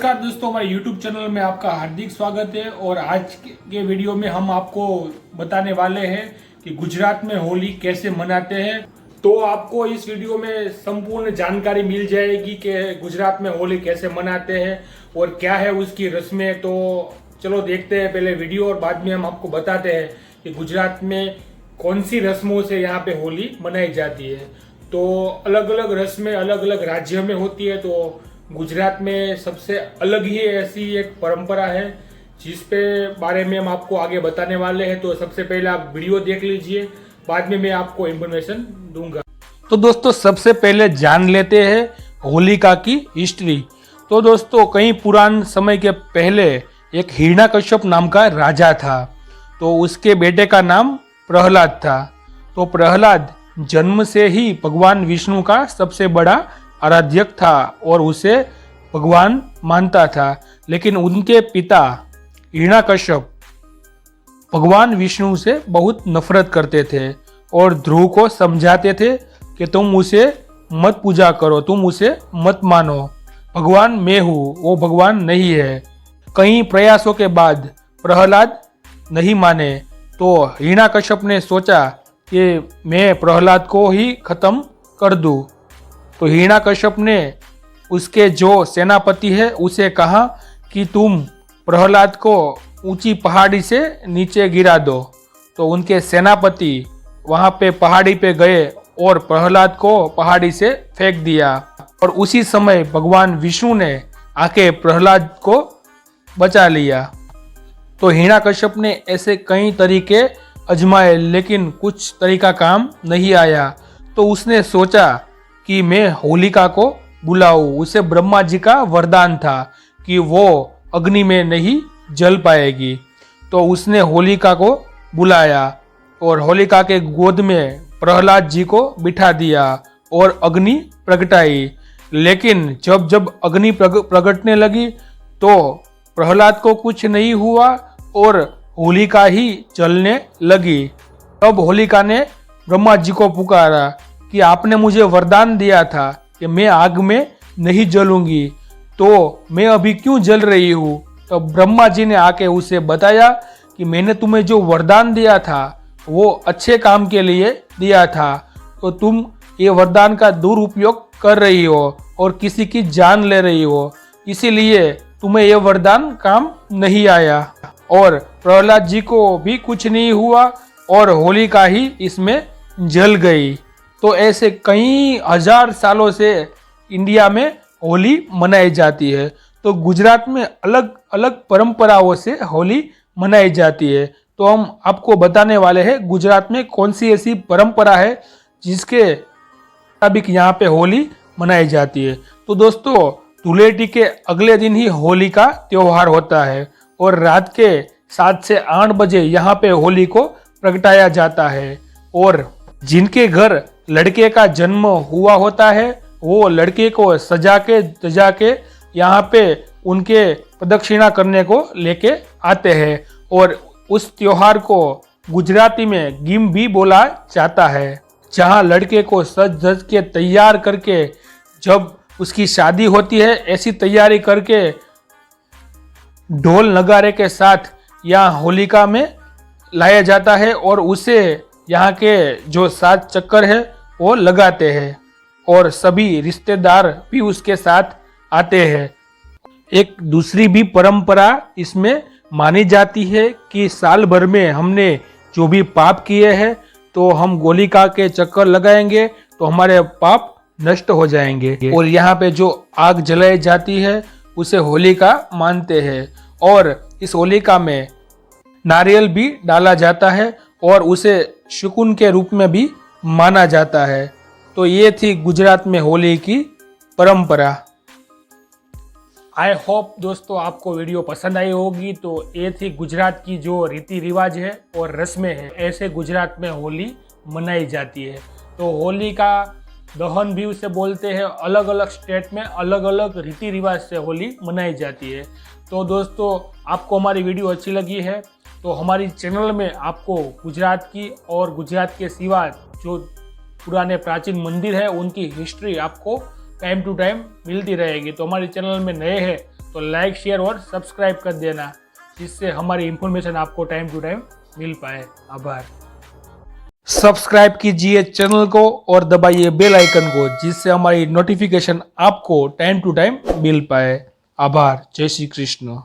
नमस्कार दोस्तों, हमारे YouTube चैनल में आपका हार्दिक स्वागत है। और आज के वीडियो में हम आपको बताने वाले हैं कि गुजरात में होली कैसे मनाते हैं। तो आपको इस वीडियो में संपूर्ण जानकारी मिल जाएगी कि गुजरात में होली कैसे मनाते हैं और क्या है उसकी रस्में। तो चलो देखते हैं पहले वीडियो और बाद में हम आपको बताते हैं कि गुजरात में कौन सी रस्मों से यहाँ पे होली मनाई जाती है। तो अलग अलग रस्में अलग अलग राज्य में होती है। तो गुजरात में सबसे अलग ही ऐसी एक परंपरा है जिस पे बारे में हम आपको आगे बताने वाले हैं। तो सबसे पहले आप वीडियो देख लीजिए, बाद में मैं आपको इन्फॉर्मेशन दूंगा। तो दोस्तों सबसे पहले जान लेते हैं होलिका की हिस्ट्री। तो दोस्तों कई पुराने समय के पहले एक हिरण्यकश्यप नाम का राजा था। तो उसके बेटे का नाम प्रहलाद था। तो प्रहलाद जन्म से ही भगवान विष्णु का सबसे बड़ा आराध्यक था और उसे भगवान मानता था। लेकिन उनके पिता हिरण्यकश्यप भगवान विष्णु से बहुत नफरत करते थे और ध्रुव को समझाते थे कि तुम उसे मत पूजा करो, तुम उसे मत मानो, भगवान मैं हूँ, वो भगवान नहीं है। कई प्रयासों के बाद प्रहलाद नहीं माने तो हिरण्यकश्यप ने सोचा कि मैं प्रहलाद को ही खत्म कर दूं। तो हिरण्यकश्यप ने उसके जो सेनापति है उसे कहा कि तुम प्रहलाद को ऊंची पहाड़ी से नीचे गिरा दो। तो उनके सेनापति वहां पे पहाड़ी पे गए और प्रहलाद को पहाड़ी से फेंक दिया। और उसी समय भगवान विष्णु ने आके प्रहलाद को बचा लिया। तो हिरण्यकश्यप ने ऐसे कई तरीके आजमाए लेकिन कुछ तरीका काम नहीं आया। तो उसने सोचा कि मैं होलिका को बुलाऊं। उसे ब्रह्मा जी का वरदान था कि वो अग्नि में नहीं जल पाएगी। तो उसने होलिका को बुलाया और होलिका के गोद में प्रहलाद जी को बिठा दिया और अग्नि प्रगटाई। लेकिन जब जब अग्नि प्रगटने लगी तो प्रहलाद को कुछ नहीं हुआ और होलिका ही जलने लगी। तब होलिका ने ब्रह्मा जी को पुकारा कि आपने मुझे वरदान दिया था कि मैं आग में नहीं जलूंगी, तो मैं अभी क्यों जल रही हूँ। तो ब्रह्मा जी ने आके उसे बताया कि मैंने तुम्हें जो वरदान दिया था वो अच्छे काम के लिए दिया था, तो तुम ये वरदान का दुरुपयोग कर रही हो और किसी की जान ले रही हो, इसीलिए तुम्हें ये वरदान काम नहीं आया। और प्रहलाद जी को भी कुछ नहीं हुआ और होलिका ही इसमें जल गई। तो ऐसे कई हजार सालों से इंडिया में होली मनाई जाती है। तो गुजरात में अलग अलग परंपराओं से होली मनाई जाती है। तो हम आपको बताने वाले हैं गुजरात में कौन सी ऐसी परंपरा है जिसके मुताबिक यहाँ पे होली मनाई जाती है। तो दोस्तों धुलेटी के अगले दिन ही होली का त्योहार होता है और रात के 7 से 8 बजे यहाँ पे होली को प्रगटाया जाता है। और जिनके घर लड़के का जन्म हुआ होता है वो लड़के को सजा के तजा के यहाँ पे उनके प्रदक्षिणा करने को लेके आते हैं। और उस त्योहार को गुजराती में गीम भी बोला जाता है, जहाँ लड़के को सज धज के तैयार करके जब उसकी शादी होती है ऐसी तैयारी करके ढोल नगारे के साथ यहाँ होलिका में लाया जाता है और उसे यहाँ के जो 7 चक्कर है वो लगाते हैं और सभी रिश्तेदार भी उसके साथ आते हैं। एक दूसरी भी परंपरा इसमें मानी जाती है कि साल भर में हमने जो भी पाप किए हैं तो हम होलिका के चक्कर लगाएंगे तो हमारे पाप नष्ट हो जाएंगे। और यहाँ पे जो आग जलाई जाती है उसे होलिका मानते हैं और इस होलिका में नारियल भी डाला जाता है और उसे शकुन के रूप में भी माना जाता है। तो ये थी गुजरात में होली की परंपरा। आई होप दोस्तों आपको वीडियो पसंद आई होगी। तो ये थी गुजरात की जो रीति रिवाज है और रस्में हैं, ऐसे गुजरात में होली मनाई जाती है। तो होली का दहन भी उसे बोलते हैं। अलग अलग स्टेट में अलग अलग रीति रिवाज से होली मनाई जाती है। तो दोस्तों आपको हमारी वीडियो अच्छी लगी है तो हमारी चैनल में आपको गुजरात की और गुजरात के सिवा जो पुराने प्राचीन मंदिर है उनकी हिस्ट्री आपको टाइम टू टाइम मिलती रहेगी। तो हमारे चैनल में नए हैं तो लाइक शेयर और सब्सक्राइब कर देना, जिससे हमारी इन्फॉर्मेशन आपको टाइम टू टाइम मिल पाए। आभार। सब्सक्राइब कीजिए चैनल को और दबाइए बेल आइकन को, जिससे हमारी नोटिफिकेशन आपको टाइम टू टाइम मिल पाए। आभार। जय श्री कृष्ण।